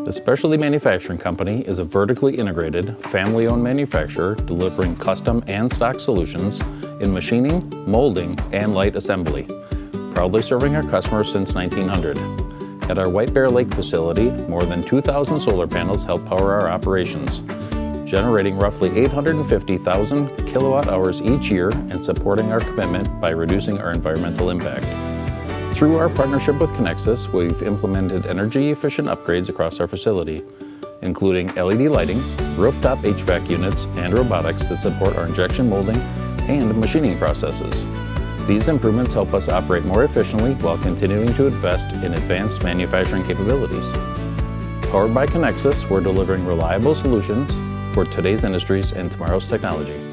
The Specialty Manufacturing Company is a vertically integrated, family-owned manufacturer delivering custom and stock solutions in machining, molding, and light assembly, proudly serving our customers since 1900. At our White Bear Lake facility, more than 2,000 solar panels help power our operations, generating roughly 850,000 kilowatt hours each year and supporting our commitment by reducing our environmental impact. Through our partnership with Connexus, we've implemented energy-efficient upgrades across our facility, including LED lighting, rooftop HVAC units, and robotics that support our injection molding and machining processes. These improvements help us operate more efficiently while continuing to invest in advanced manufacturing capabilities. Powered by Connexus, we're delivering reliable solutions for today's industries and tomorrow's technology.